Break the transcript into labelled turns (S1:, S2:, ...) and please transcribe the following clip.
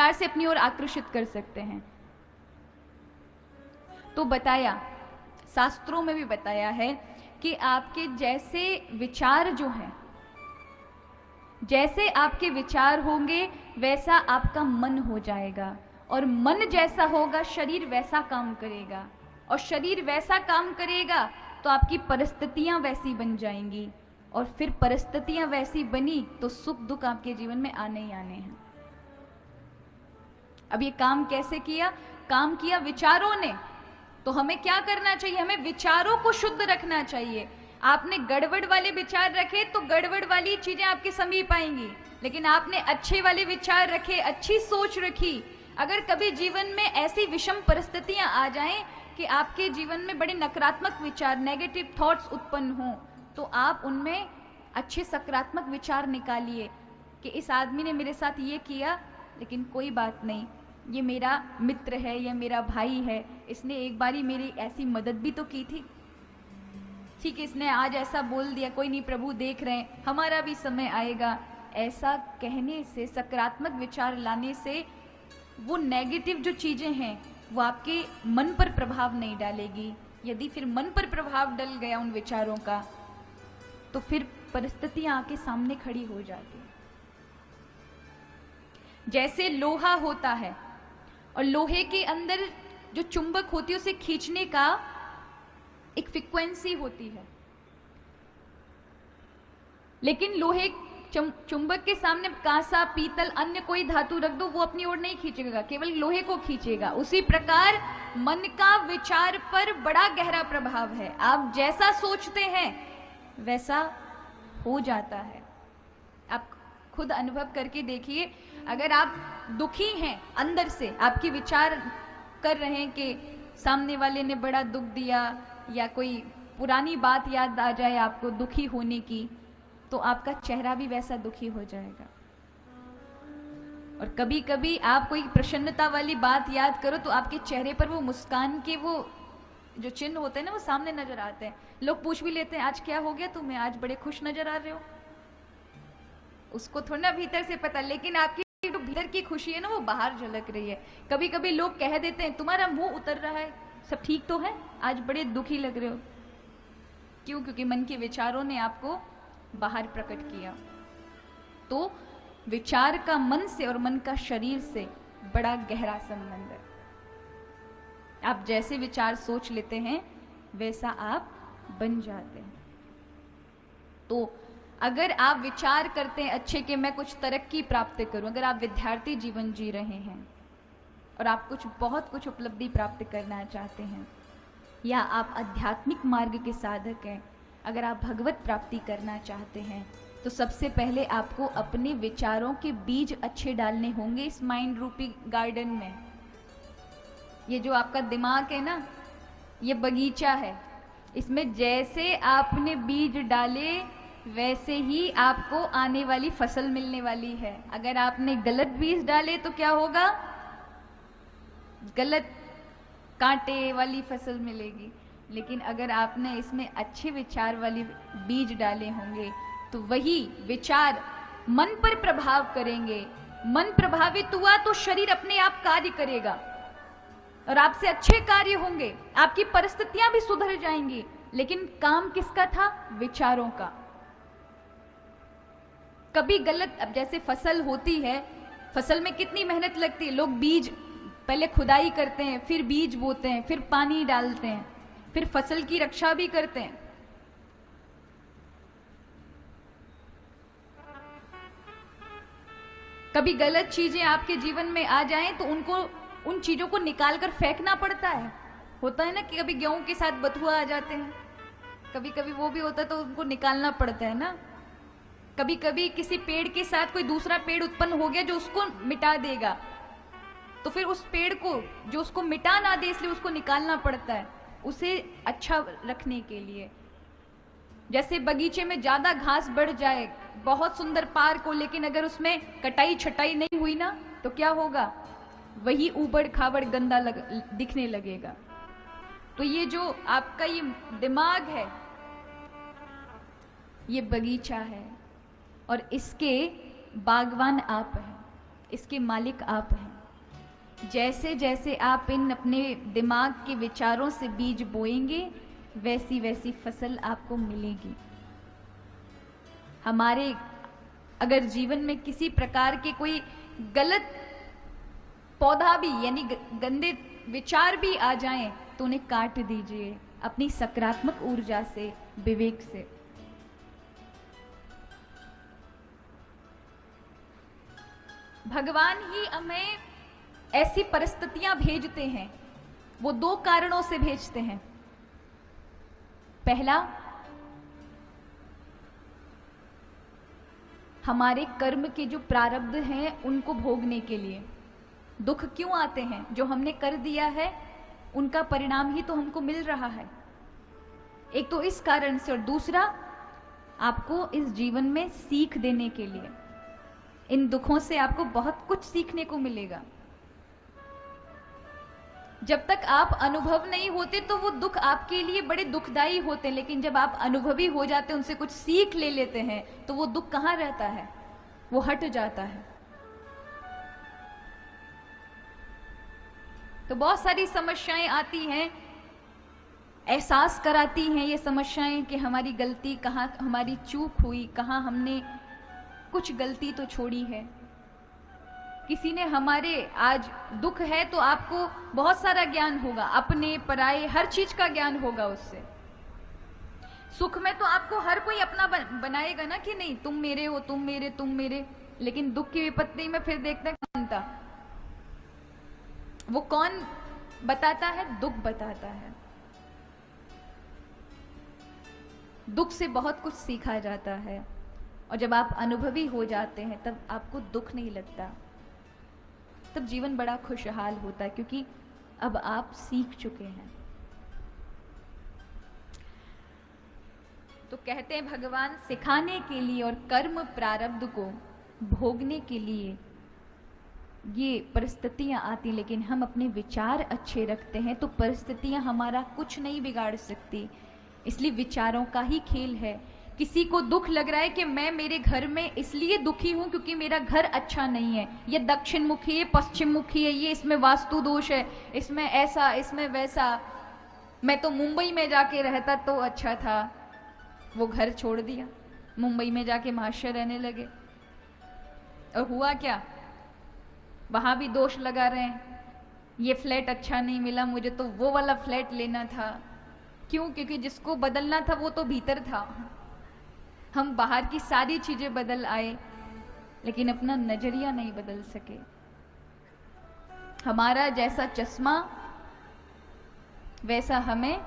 S1: प्रकार से अपनी ओर आकर्षित कर सकते हैं। तो बताया, शास्त्रों में भी बताया है कि आपके जैसे विचार जो हैं, जैसे आपके विचार होंगे वैसा आपका मन हो जाएगा, और मन जैसा होगा शरीर वैसा काम करेगा, और शरीर वैसा काम करेगा तो आपकी परिस्थितियां वैसी बन जाएंगी, और फिर परिस्थितियां वैसी बनी तो सुख दुख आपके जीवन में आने ही आने हैं। अब ये काम कैसे किया? काम किया विचारों ने। तो हमें क्या करना चाहिए? हमें विचारों को शुद्ध रखना चाहिए। आपने गड़बड़ वाले विचार रखे तो गड़बड़ वाली चीजें आपके समीप आएंगी, लेकिन आपने अच्छे वाले विचार रखे, अच्छी सोच रखी, अगर कभी जीवन में ऐसी विषम परिस्थितियां आ जाएं कि आपके जीवन में बड़े नकारात्मक विचार, नेगेटिव थॉट्स उत्पन्न हों, तो आप उनमें अच्छे सकारात्मक विचार निकालिए कि इस आदमी ने मेरे साथ ये किया, लेकिन कोई बात नहीं, ये मेरा मित्र है, ये मेरा भाई है, इसने एक बारी मेरी ऐसी मदद भी तो की थी, ठीक है, इसने आज ऐसा बोल दिया, कोई नहीं, प्रभु देख रहे हैं, हमारा भी समय आएगा। ऐसा कहने से, सकारात्मक विचार लाने से वो नेगेटिव जो चीजें हैं वो आपके मन पर प्रभाव नहीं डालेगी। यदि फिर मन पर प्रभाव डल गया उन विचारों का, तो फिर परिस्थितियां आके सामने खड़ी हो जाती। जैसे लोहा होता है और लोहे के अंदर जो चुंबक होती है उसे खींचने का एक फ्रीक्वेंसी होती है, लेकिन लोहे चुंबक के सामने कांसा, पीतल, अन्य कोई धातु रख दो, वो अपनी ओर नहीं खींचेगा, केवल लोहे को खींचेगा। उसी प्रकार मन का विचार पर बड़ा गहरा प्रभाव है। आप जैसा सोचते हैं वैसा हो जाता है। आप खुद अनुभव करके देखिए, अगर आप दुखी हैं अंदर से, आपके विचार कर रहे हैं कि सामने वाले ने बड़ा दुख दिया, या कोई पुरानी बात याद आ जाए आपको दुखी होने की, तो आपका चेहरा भी वैसा दुखी हो जाएगा। और कभी कभी आप कोई प्रसन्नता वाली बात याद करो तो आपके चेहरे पर वो मुस्कान के वो जो चिन्ह होते हैं ना, वो सामने नजर आते हैं। लोग पूछ भी लेते हैं, आज क्या हो गया तुम्हें, आज बड़े खुश नजर आ रहे हो। उसको थोड़ा भीतर से पता, लेकिन आपकी जो भीतर की खुशी है ना, वो बाहर झलक रही है। कभी कभी लोग कह देते हैं, तुम्हारा मुंह उतर रहा है, सब ठीक तो है, आज बड़े दुखी लग रहे हो। क्यों? क्योंकि मन के विचारों ने आपको बाहर प्रकट किया। तो विचार का मन से और मन का शरीर से बड़ा गहरा संबंध है। आप जैसे विचार सोच लेते हैं वैसा आप बन जाते हैं। तो अगर आप विचार करते हैं अच्छे कि मैं कुछ तरक्की प्राप्त करूं, अगर आप विद्यार्थी जीवन जी रहे हैं और आप बहुत कुछ उपलब्धि प्राप्त करना चाहते हैं, या आप आध्यात्मिक मार्ग के साधक हैं, अगर आप भगवत प्राप्ति करना चाहते हैं, तो सबसे पहले आपको अपने विचारों के बीज अच्छे डालने होंगे इस माइंड रूपी गार्डन में। ये जो आपका दिमाग है ना, ये बगीचा है, इसमें जैसे आपने बीज डाले वैसे ही आपको आने वाली फसल मिलने वाली है। अगर आपने गलत बीज डाले तो क्या होगा? गलत कांटे वाली फसल मिलेगी। लेकिन अगर आपने इसमें अच्छे विचार वाली बीज डाले होंगे तो वही विचार मन पर प्रभाव करेंगे। मन प्रभावित हुआ तो शरीर अपने आप कार्य करेगा और आपसे अच्छे कार्य होंगे, आपकी परिस्थितियां भी सुधर जाएंगी। लेकिन काम किसका था? विचारों का। कभी गलत, अब जैसे फसल होती है, फसल में कितनी मेहनत लगती है। लोग बीज पहले खुदाई करते हैं, फिर बीज बोते हैं, फिर पानी डालते हैं, फिर फसल की रक्षा भी करते हैं। कभी गलत चीजें आपके जीवन में आ जाएं तो उन चीजों को निकालकर फेंकना पड़ता है। होता है ना कि कभी गेहूं के साथ बथुआ आ जाते हैं, कभी कभी वो भी होता है तो उनको निकालना पड़ता है ना। कभी कभी किसी पेड़ के साथ कोई दूसरा पेड़ उत्पन्न हो गया जो उसको मिटा देगा, तो फिर उस पेड़ को जो उसको मिटा ना दे इसलिए उसको निकालना पड़ता है, उसे अच्छा रखने के लिए। जैसे बगीचे में ज्यादा घास बढ़ जाए, बहुत सुंदर पार्क हो, लेकिन अगर उसमें कटाई छटाई नहीं हुई ना तो क्या होगा? वही ऊबड़ खाबड़ गंदा दिखने लगेगा। तो ये जो आपका ये दिमाग है, ये बगीचा है और इसके बागवान आप हैं। इसके मालिक आप हैं। जैसे जैसे आप इन अपने दिमाग के विचारों से बीज बोएंगे, वैसी वैसी फसल आपको मिलेगी। हमारे अगर जीवन में किसी प्रकार के कोई गलत पौधा भी यानी गंदे विचार भी आ जाएं, तो उन्हें काट दीजिए अपनी सकारात्मक ऊर्जा से, विवेक से। भगवान ही हमें ऐसी परिस्थितियां भेजते हैं, वो दो कारणों से भेजते हैं। पहला, हमारे कर्म के जो प्रारब्ध हैं उनको भोगने के लिए। दुख क्यों आते हैं? जो हमने कर दिया है उनका परिणाम ही तो हमको मिल रहा है। एक तो इस कारण से, और दूसरा आपको इस जीवन में सीख देने के लिए। इन दुखों से आपको बहुत कुछ सीखने को मिलेगा। जब तक आप अनुभव नहीं होते तो वो दुख आपके लिए बड़े दुखदाई होते हैं, लेकिन जब आप अनुभवी हो जाते हैं, उनसे कुछ सीख ले लेते हैं, तो वो दुख कहाँ रहता है, वो हट जाता है। तो बहुत सारी समस्याएं आती हैं, एहसास कराती हैं ये समस्याएं कि हमारी गलती कहाँ, हमारी चूक हुई कहाँ, हमने कुछ गलती तो छोड़ी है। किसी ने हमारे, आज दुख है तो आपको बहुत सारा ज्ञान होगा, अपने पराये हर चीज का ज्ञान होगा उससे। सुख में तो आपको हर कोई अपना बनाएगा ना कि नहीं तुम मेरे हो, तुम मेरे, तुम मेरे। लेकिन दुख की विपत्ति में फिर देखते हैं कौन था, वो कौन बताता है? दुख बताता है। दुख से बहुत कुछ सीखा जाता है, और जब आप अनुभवी हो जाते हैं तब आपको दुख नहीं लगता, तब जीवन बड़ा खुशहाल होता है, क्योंकि अब आप सीख चुके हैं। तो कहते हैं भगवान सिखाने के लिए और कर्म प्रारब्ध को भोगने के लिए ये परिस्थितियां आती, लेकिन हम अपने विचार अच्छे रखते हैं तो परिस्थितियां हमारा कुछ नहीं बिगाड़ सकती। इसलिए विचारों का ही खेल है। किसी को दुख लग रहा है कि मैं मेरे घर में इसलिए दुखी हूं क्योंकि मेरा घर अच्छा नहीं है, ये दक्षिण मुखी है, पश्चिम मुखी है, ये इसमें वास्तु दोष है, इसमें ऐसा, इसमें वैसा, मैं तो मुंबई में जाके रहता तो अच्छा था। वो घर छोड़ दिया, मुंबई में जाके महाशय रहने लगे, और हुआ क्या? वहां भी दोष लगा रहे हैं, ये फ्लैट अच्छा नहीं मिला मुझे, तो वो वाला फ्लैट लेना था। क्यों? क्योंकि जिसको बदलना था वो तो भीतर था। हम बाहर की सारी चीजें बदल आए, लेकिन अपना नजरिया नहीं बदल सके। हमारा जैसा चश्मा वैसा हमें